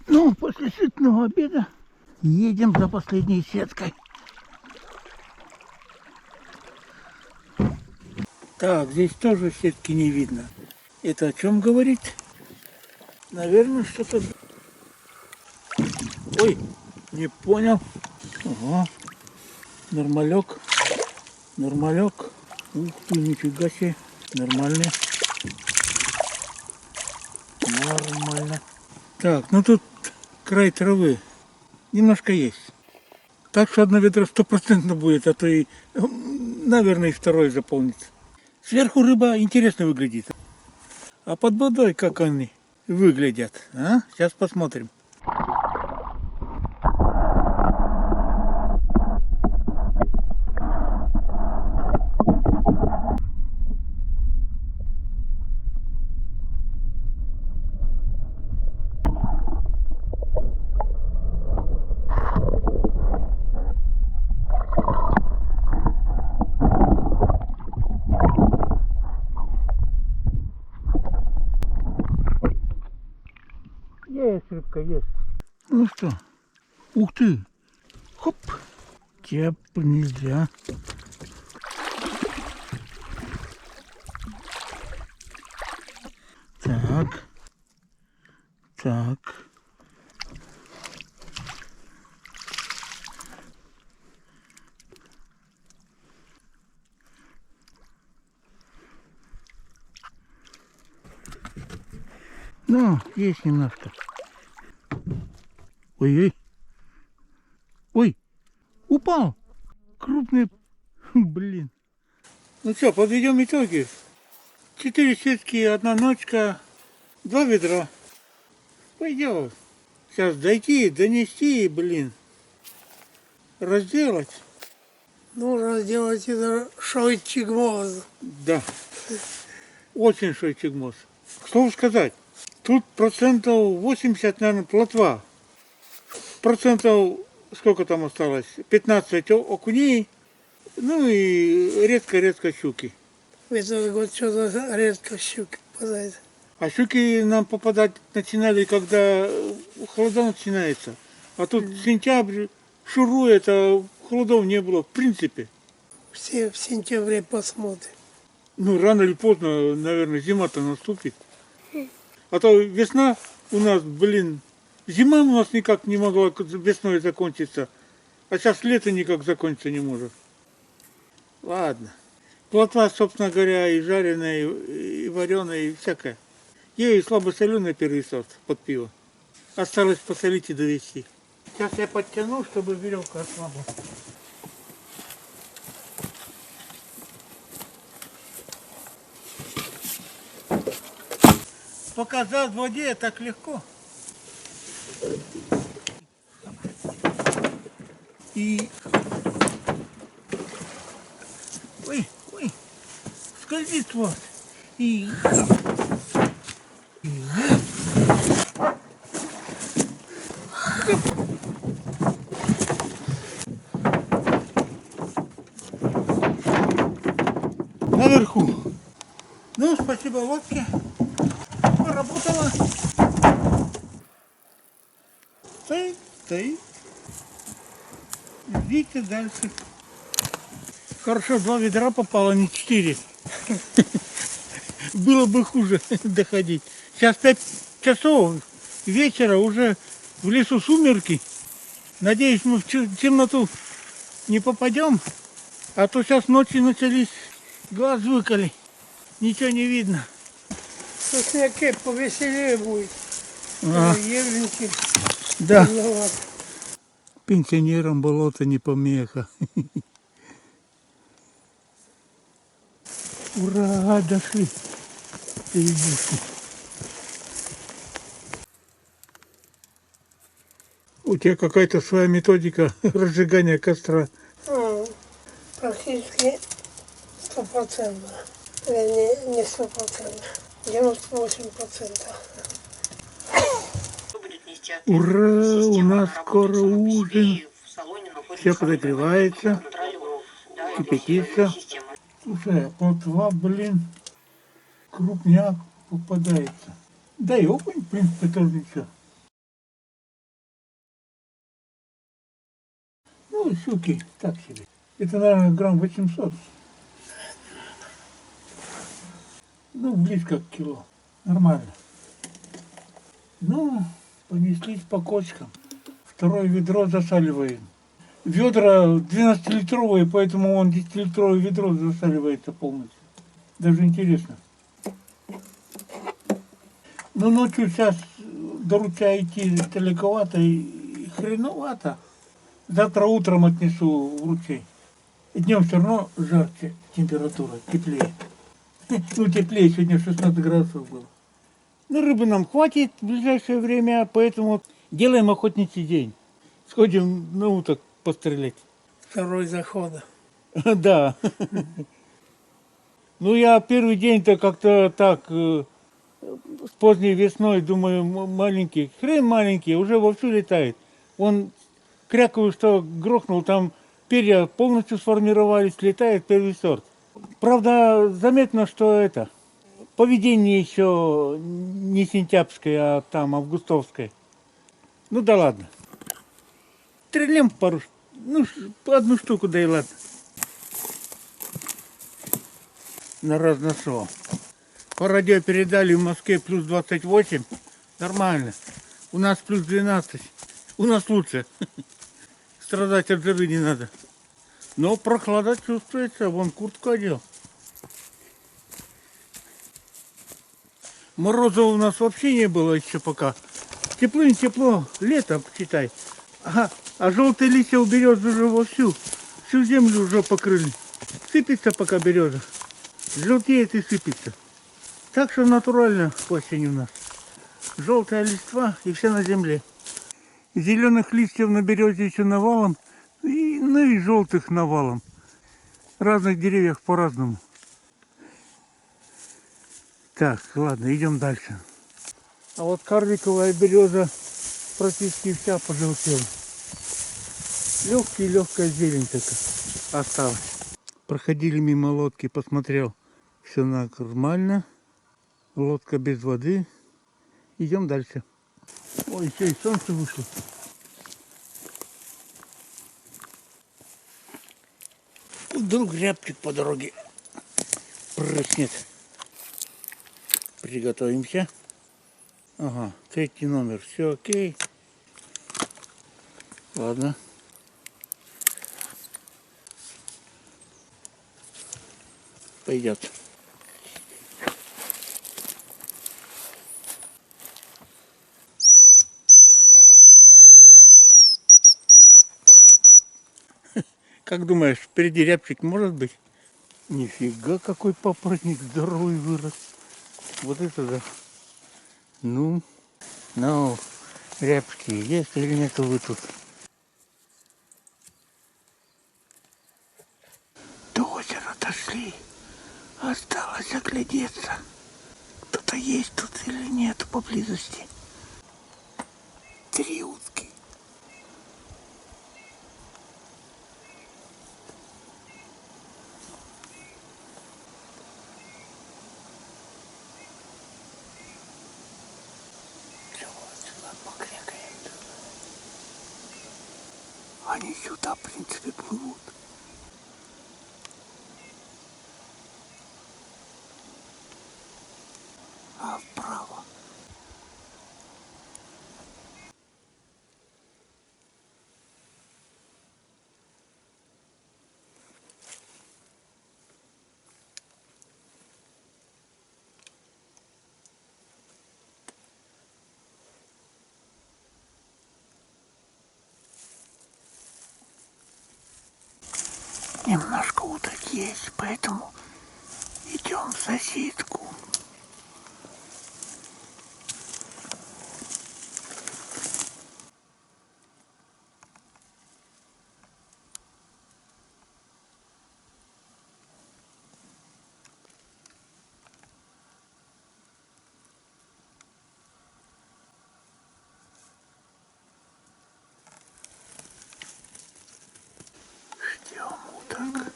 Ну, после сытного обеда едем за последней сеткой. Так, здесь тоже сетки не видно. Это о чем говорит? Наверное, что-то... Ой, не понял. Ага, нормалек. Нормалек. Ух ты, нифига себе. Нормальный. Нормально. Так, ну тут край травы. Немножко есть. Так что одно ведро 100% будет, а то и, наверное, и второе заполнится. Сверху рыба интересно выглядит. А под водой как они выглядят? А? Сейчас посмотрим. Есть рыбка, есть. Ну что? Ух ты! Хоп! Теп нельзя. Так. Так. Ну, есть немножко. Ой-ой. Ой, упал. Крупный. Блин. Ну что, подведем итоги. 4 сетки, 1 ночка, 2 ведра. Пойдем. Сейчас дойти, донести, блин. Разделать. Нужно сделать это шойчигмоз. Да. Очень шойчигмоз. К слову сказать, тут процентов 80, наверное, плотва. Процентов, сколько там осталось? 15 окуней. Ну и редко-редко щуки. В этот год что-то редко щуки попадает. А щуки нам попадать начинали, когда холода начинается. А тут сентябрь шурует, а холодов не было в принципе. Все в сентябре посмотрим. Ну, рано или поздно, наверное, зима-то наступит. А то весна у нас, блин, зима у нас никак не могла весной закончиться. А сейчас лето никак закончиться не может. Ладно. Плотва, собственно говоря, и жареная, и вареная, и всякая. Ей слабосоленый первый сорт под пиво. Осталось посолить и довести. Сейчас я подтяну, чтобы веревка ослабла. Показать в воде так легко. И... Ой, скользит вот. И... Наверху. Ну, спасибо лодке. Поработала. Стоит. Идите дальше. Хорошо, 2 ведра попало, не 4. Было бы хуже доходить. Сейчас 5 часов вечера, уже в лесу сумерки. Надеюсь, мы в темноту не попадем. А то сейчас ночи начались, глаз выколи. Ничего не видно. Сосняки повеселее будет. Евленький. Да. Виноват. Пенсионерам болото не помеха. Ура, дошли. У тебя какая-то своя методика разжигания костра. Практически 100%. Не 100%. 98%. Ура, у нас скоро ужин. Все подогревается, кипятится. Слушай, а плотва, блин, крупняк попадается. Да и окунь, в принципе, тоже ничего. Ну, щуки, так себе. Это, наверное, грамм 800. Ну, близко к кило. Нормально. Ну, понеслись по кочкам. Второе ведро засаливаем. Ведра 12-литровые, поэтому он 10-литровое ведро засаливается полностью. Даже интересно. Ну, ночью сейчас до ручья идти далековато и хреновато. Завтра утром отнесу в ручей. И днем все равно жарче температура, теплее. Ну, теплее, сегодня 16 градусов было. Ну, рыбы нам хватит в ближайшее время, поэтому делаем охотничий день. Сходим на уток пострелять. Второй захода. Да. Ну, я первый день-то как-то так, с поздней весной, думаю, маленький, хрен маленький, уже вовсю летает. Он крякаю, что грохнул, там перья полностью сформировались, летает первый сорт. Правда, заметно, что это, поведение еще не сентябрьское, а там августовское. Ну да ладно. Стрелям пару, ну, по одну штуку, да и ладно. На разносол. По радио передали в Москве плюс 28. Нормально. У нас плюс 12. У нас лучше. Страдать от жары не надо. Но прохлада чувствуется. Вон куртку одел. Морозов у нас вообще не было еще пока. Тепло не тепло. Лето, почитай. А желтые листья у березы уже вовсю. Всю землю уже покрыли. Сыпется пока береза. Желтеет и сыпется. Так что натурально осень у нас. Желтая листва и все на земле. Зеленых листьев на березе еще навалом, ну и желтых навалом. Разных деревьях по-разному. Так, ладно, идем дальше. А вот карликовая береза практически вся пожелтела. Легкая зелень такая осталась. Проходили мимо лодки, посмотрел. Все нормально. Лодка без воды. Идем дальше. Ой, еще и солнце вышло. Вдруг рябчик по дороге прыснет. Приготовимся. Ага, третий номер. Все окей. Ладно. Пойдет. Как думаешь, впереди рябчик может быть? Нифига, какой папоротник здоровый вырос. Вот это да. Ну, рябчики есть или нету вы тут? До озера дошли. Осталось оглядеться. Кто-то есть тут или нет поблизости. 3 утки. Они сюда, в принципе, плывут. А вправо. Немножко уток есть, поэтому идем в соседку. Ждем уток.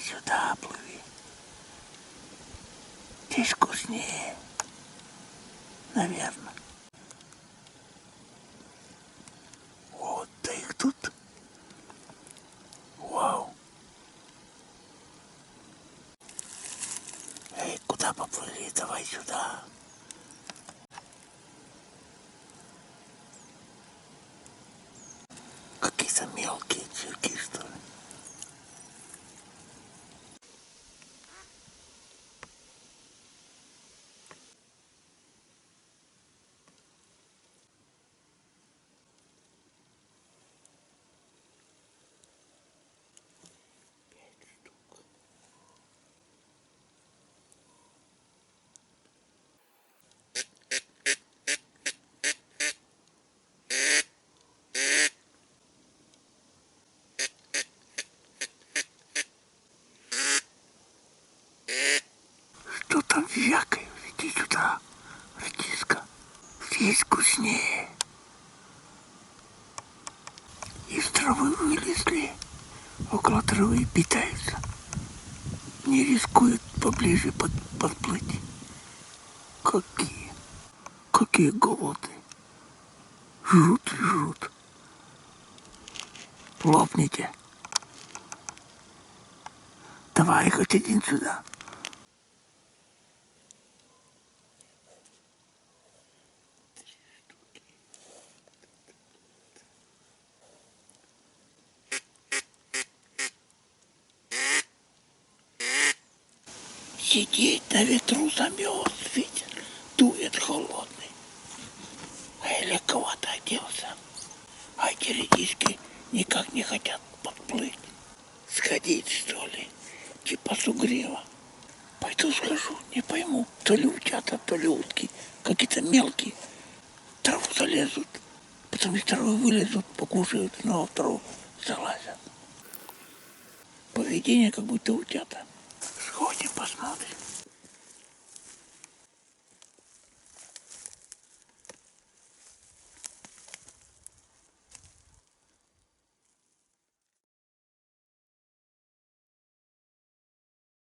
сюда плыви. Здесь вкуснее. Наверное. Вот, да их тут. Вау. Эй, куда поплыли? Давай сюда. Какие-то мелкие черки, что ли. Что там вякают? Иди сюда, редиска. Здесь вкуснее. Из травы вылезли, около травы питаются. Не рискуют поближе подплыть. Какие голодные. Жрут. Лопните. Давай хоть один сюда. Сидеть на ветру замерз, ветер дует холодный. А я легковато оделся. А эти редиски никак не хотят подплыть. Сходить, что ли? Типа сугрева. Пойду схожу, не пойму. То ли утята, то ли утки. Какие-то мелкие. В траву залезут. Потом из травы вылезут, покушают, снова в траву залазят. Поведение как будто утята. Сходим, посмотрим.